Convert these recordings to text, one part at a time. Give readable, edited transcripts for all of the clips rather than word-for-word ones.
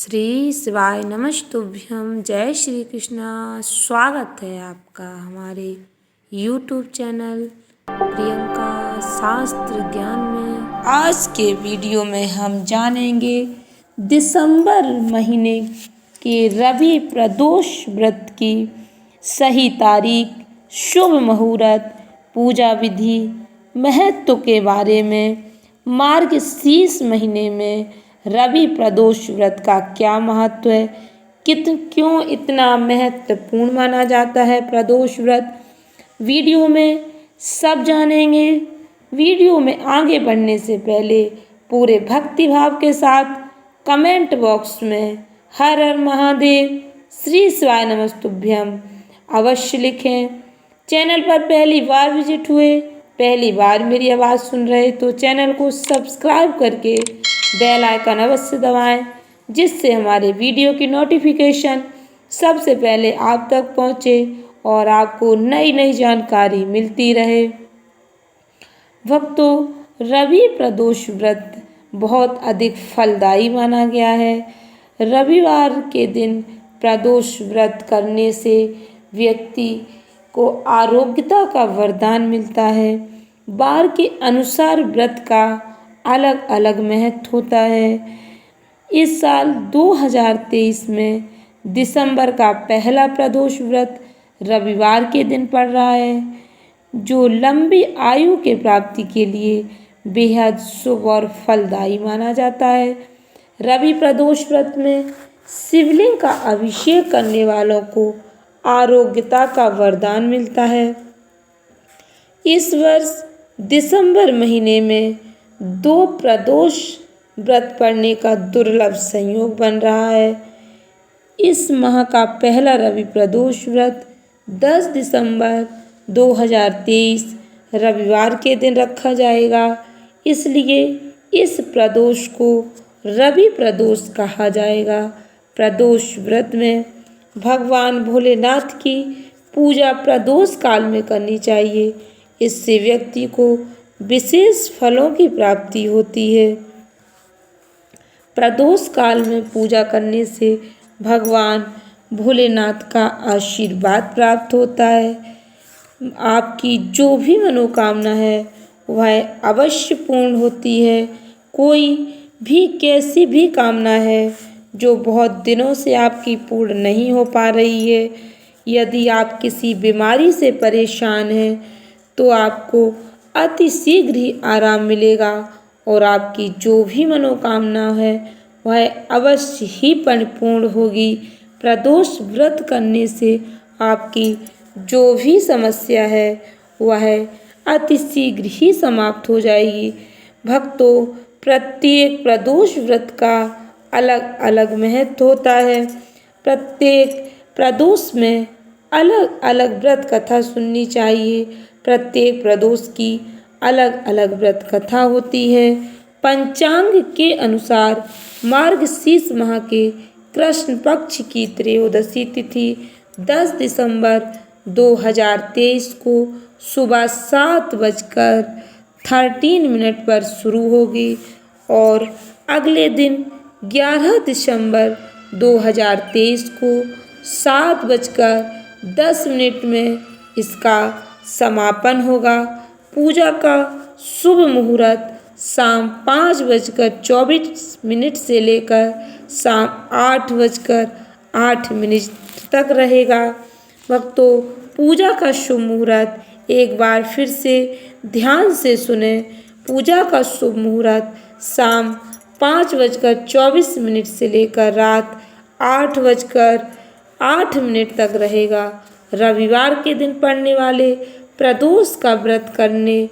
श्री शिवाय नमस्तुभ्यम। जय श्री कृष्णा। स्वागत है आपका हमारे YouTube चैनल प्रियंका शास्त्र ज्ञान में। आज के वीडियो में हम जानेंगे दिसंबर महीने के रवि प्रदोष व्रत की सही तारीख, शुभ मुहूर्त, पूजा विधि, महत्व के बारे में। मार्गशीर्ष महीने में रवि प्रदोष व्रत का क्या महत्व है, क्यों इतना महत्वपूर्ण माना जाता है प्रदोष व्रत, वीडियो में सब जानेंगे। वीडियो में आगे बढ़ने से पहले पूरे भक्ति भाव के साथ कमेंट बॉक्स में हर हर महादेव, श्री शिवाय नमस्तुभ्यम अवश्य लिखें। चैनल पर पहली बार विजिट हुए, पहली बार मेरी आवाज़ सुन रहे तो चैनल को सब्सक्राइब करके बेल आइकन अवश्य दबाएं, जिससे हमारे वीडियो की नोटिफिकेशन सबसे पहले आप तक पहुंचे और आपको नई नई जानकारी मिलती रहे। भक्तों, रवि प्रदोष व्रत बहुत अधिक फलदायी माना गया है। रविवार के दिन प्रदोष व्रत करने से व्यक्ति को आरोग्यता का वरदान मिलता है। वार के अनुसार व्रत का अलग अलग महत्व होता है। इस साल 2023 में दिसंबर का पहला प्रदोष व्रत रविवार के दिन पड़ रहा है, जो लंबी आयु के प्राप्ति के लिए बेहद शुभ और फलदायी माना जाता है। रवि प्रदोष व्रत में शिवलिंग का अभिषेक करने वालों को आरोग्यता का वरदान मिलता है। इस वर्ष दिसंबर महीने में 2 प्रदोष व्रत पड़ने का दुर्लभ संयोग बन रहा है। इस माह का पहला रवि प्रदोष व्रत 10 दिसंबर 2023 रविवार के दिन रखा जाएगा, इसलिए इस प्रदोष को रवि प्रदोष कहा जाएगा। प्रदोष व्रत में भगवान भोलेनाथ की पूजा प्रदोष काल में करनी चाहिए। इससे व्यक्ति को विशेष फलों की प्राप्ति होती है। प्रदोष काल में पूजा करने से भगवान भोलेनाथ का आशीर्वाद प्राप्त होता है। आपकी जो भी मनोकामना है वह अवश्य पूर्ण होती है। कोई भी कैसी भी कामना है जो बहुत दिनों से आपकी पूर्ण नहीं हो पा रही है, यदि आप किसी बीमारी से परेशान हैं तो आपको अति शीघ्र ही आराम मिलेगा और आपकी जो भी मनोकामना है वह अवश्य ही परिपूर्ण होगी। प्रदोष व्रत करने से आपकी जो भी समस्या है वह अति शीघ्र ही समाप्त हो जाएगी। भक्तों, प्रत्येक प्रदोष व्रत का अलग अलग महत्व होता है। प्रत्येक प्रदोष में अलग अलग व्रत कथा सुननी चाहिए। प्रत्येक प्रदोष की अलग अलग व्रत कथा होती है। पंचांग के अनुसार मार्गशीर्ष माह के कृष्ण पक्ष की त्रयोदशी तिथि 10 दिसंबर 2023 को सुबह 7:13 पर शुरू होगी और अगले दिन 11 दिसंबर 2023 को 7:10 में इसका समापन होगा। पूजा का शुभ मुहूर्त शाम 5:24 से लेकर शाम 8:08 तक रहेगा। भक्तों, पूजा का शुभ मुहूर्त एक बार फिर से ध्यान से सुने। पूजा का शुभ मुहूर्त शाम 5:24 से लेकर रात 8:08 तक रहेगा। रविवार के दिन पड़ने वाले प्रदोष का व्रत करने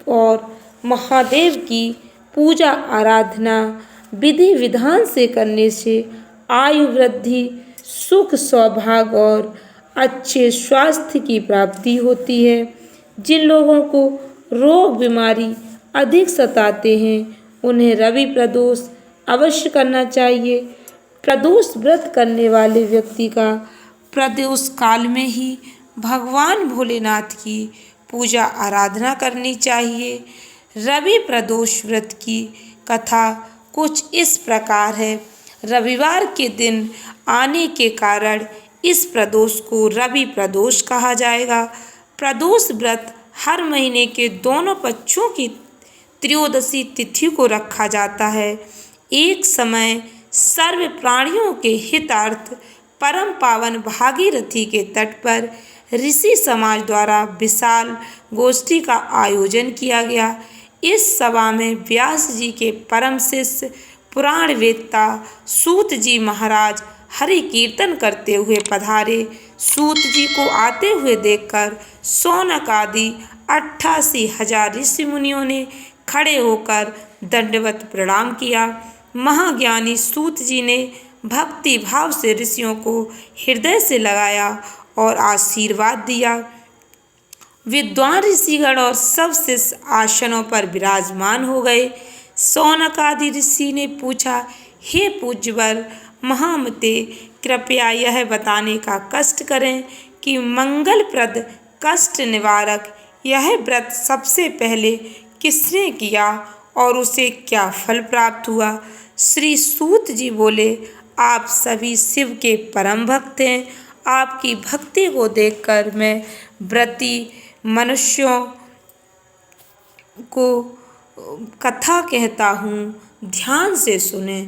और महादेव की पूजा आराधना विधि विधान से करने से आयु वृद्धि, सुख, सौभाग्य और अच्छे स्वास्थ्य की प्राप्ति होती है। जिन लोगों को रोग बीमारी अधिक सताते हैं उन्हें रवि प्रदोष अवश्य करना चाहिए। प्रदोष व्रत करने वाले व्यक्ति का प्रदोष काल में ही भगवान भोलेनाथ की पूजा आराधना करनी चाहिए। रवि प्रदोष व्रत की कथा कुछ इस प्रकार है। रविवार के दिन आने के कारण इस प्रदोष को रवि प्रदोष कहा जाएगा। प्रदोष व्रत हर महीने के दोनों पक्षों की त्रयोदशी तिथि को रखा जाता है। एक समय सर्व प्राणियों के हितार्थ परम पावन भागीरथी के तट पर ऋषि समाज द्वारा विशाल गोष्ठी का आयोजन किया गया। इस सभा में व्यास जी के परम शिष्य पुराण वेत्ता सूत जी महाराज हरि कीर्तन करते हुए पधारे। सूत जी को आते हुए देखकर शौनक आदि 88,000 ऋषि मुनियों ने खड़े होकर दंडवत प्रणाम किया। महाज्ञानी सूत जी ने भक्ति भाव से ऋषियों को हृदय से लगाया और आशीर्वाद दिया। विद्वान ऋषिगण और सब शिष्य आसनों पर विराजमान हो गए। शौनक आदि ऋषि ने पूछा, हे पूज्यवर महामते, कृपया यह बताने का कष्ट करें कि मंगलप्रद कष्ट निवारक यह व्रत सबसे पहले किसने किया और उसे क्या फल प्राप्त हुआ। श्री सूत जी बोले, आप सभी शिव के परम भक्त हैं। आपकी भक्ति को देखकर मैं व्रती मनुष्यों को कथा कहता हूँ, ध्यान से सुने।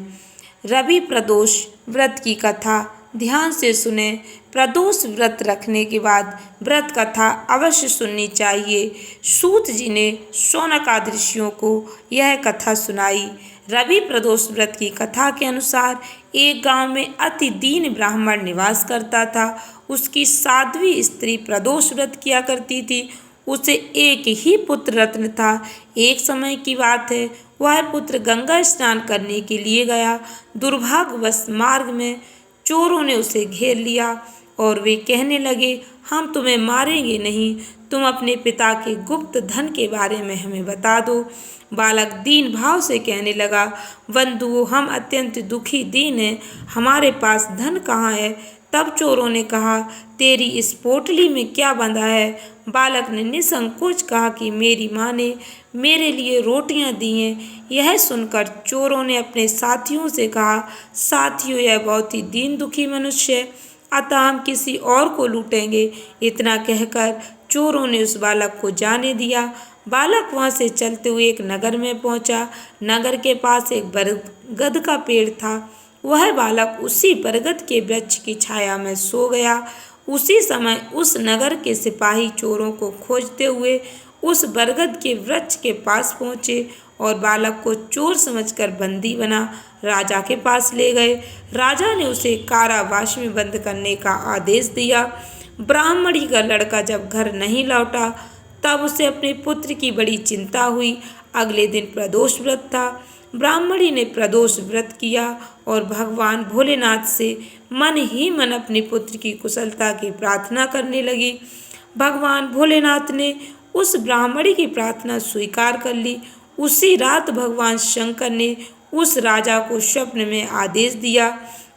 रवि प्रदोष व्रत की कथा ध्यान से सुने। प्रदोष व्रत रखने के बाद व्रत कथा अवश्य सुननी चाहिए। सूत जी ने शौनक आदि ऋषियों को यह कथा सुनाई। रवि प्रदोष व्रत की कथा के अनुसार एक गांव में अति दीन ब्राह्मण निवास करता था। उसकी साध्वी स्त्री प्रदोष व्रत किया करती थी। उसे एक ही पुत्र रत्न था। एक समय की बात है, वह पुत्र गंगा स्नान करने के लिए गया। दुर्भाग्यवश मार्ग में चोरों ने उसे घेर लिया और वे कहने लगे, हम तुम्हें मारेंगे नहीं, तुम अपने पिता के गुप्त धन के बारे में हमें बता दो। बालक दीन भाव से कहने लगा, बंधुओं, हम अत्यंत दुखी दीन हैं, हमारे पास धन कहाँ है। तब चोरों ने कहा, तेरी इस पोटली में क्या बंधा है। बालक ने निसंकोच कहा कि मेरी माँ ने मेरे लिए रोटियां दी हैं। यह सुनकर चोरों ने अपने साथियों से कहा, साथियों, यह बहुत ही दीन दुखी मनुष्य है, अतः हम किसी और को लूटेंगे। इतना कहकर चोरों ने उस बालक को जाने दिया। बालक वहां से चलते हुए एक नगर में पहुंचा। नगर के पास एक बरगद का पेड़ था। वह बालक उसी बरगद के वृक्ष की छाया में सो गया। उसी समय उस नगर के सिपाही चोरों को खोजते हुए उस बरगद के वृक्ष के पास पहुंचे और बालक को चोर समझकर बंदी बना राजा के पास ले गए। राजा ने उसे कारावास में बंद करने का आदेश दिया। ब्राह्मणी का लड़का जब घर नहीं लौटा तब उसे अपने पुत्र की बड़ी चिंता हुई। अगले दिन प्रदोष व्रत था। ब्राह्मणी ने प्रदोष व्रत किया और भगवान भोलेनाथ से मन ही मन अपने पुत्र की कुशलता की प्रार्थना करने लगी। भगवान भोलेनाथ ने उस ब्राह्मणी की प्रार्थना स्वीकार कर ली। उसी रात भगवान शंकर ने उस राजा को स्वप्न में आदेश दिया,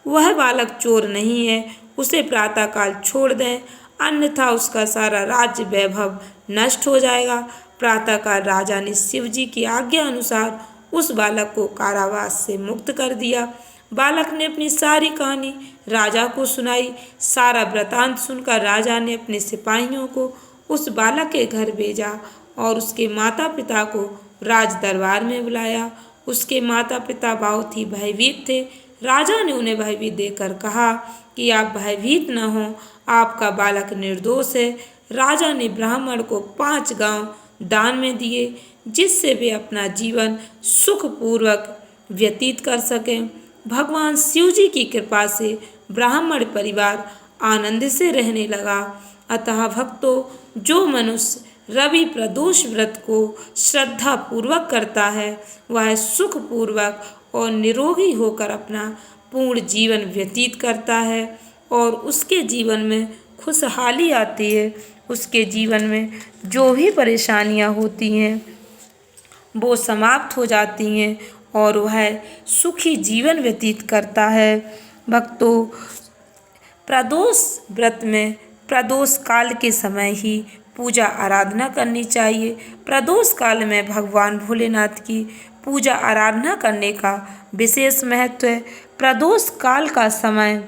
वह बालक चोर नहीं है, उसे प्रातःकाल छोड़ दें, अन्यथा उसका सारा राज्य वैभव नष्ट हो जाएगा। प्रातःकाल राजा ने शिव जी की आज्ञा अनुसार उस बालक को कारावास से मुक्त कर दिया। बालक ने अपनी सारी कहानी राजा को सुनाई। सारा वृतांत सुनकर राजा ने अपने सिपाहियों को उस बालक के घर भेजा और उसके माता पिता को राज दरबार में बुलाया। उसके माता पिता बहुत ही भयभीत थे। राजा ने उन्हें भयभीत देकर कहा कि आप भयभीत न हों, आपका बालक निर्दोष है। राजा ने ब्राह्मण को 5 गांव दान में दिए, जिससे वे अपना जीवन सुखपूर्वक व्यतीत कर सकें। भगवान शिव जी की कृपा से ब्राह्मण परिवार आनंद से रहने लगा। अतः भक्तों, जो मनुष्य रवि प्रदोष व्रत को श्रद्धा पूर्वक करता है, वह सुखपूर्वक और निरोगी होकर अपना पूर्ण जीवन व्यतीत करता है और उसके जीवन में खुशहाली आती है। उसके जीवन में जो भी परेशानियां होती हैं वो समाप्त हो जाती हैं और वह सुखी जीवन व्यतीत करता है। भक्तों, प्रदोष व्रत में प्रदोष काल के समय ही पूजा आराधना करनी चाहिए। प्रदोष काल में भगवान भोलेनाथ की पूजा आराधना करने का विशेष महत्व है। प्रदोष काल का समय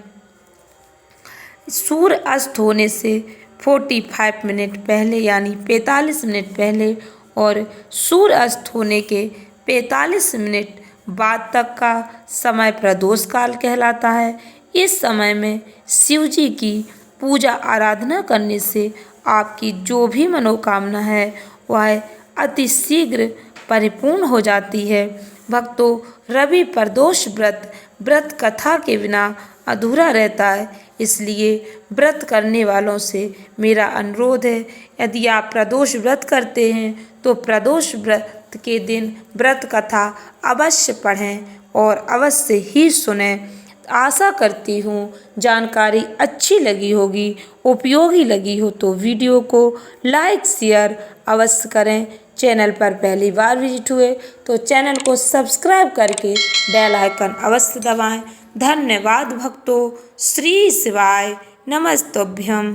सूर्य अस्त होने से 45 मिनट पहले यानी 45 मिनट पहले और सूर्य अस्त होने के 45 मिनट बाद तक का समय प्रदोष काल कहलाता है। इस समय में शिव जी की पूजा आराधना करने से आपकी जो भी मनोकामना है वह अति शीघ्र परिपूर्ण हो जाती है। भक्तों, रवि प्रदोष व्रत कथा के बिना अधूरा रहता है, इसलिए व्रत करने वालों से मेरा अनुरोध है, यदि आप प्रदोष व्रत करते हैं तो प्रदोष व्रत के दिन व्रत कथा अवश्य पढ़ें और अवश्य ही सुनें। आशा करती हूँ जानकारी अच्छी लगी होगी, उपयोगी लगी हो तो वीडियो को लाइक शेयर अवश्य करें। चैनल पर पहली बार विजिट हुए तो चैनल को सब्सक्राइब करके बेल आइकन अवश्य दबाएं। धन्यवाद भक्तों। श्री शिवाय नमस्तुभ्यं।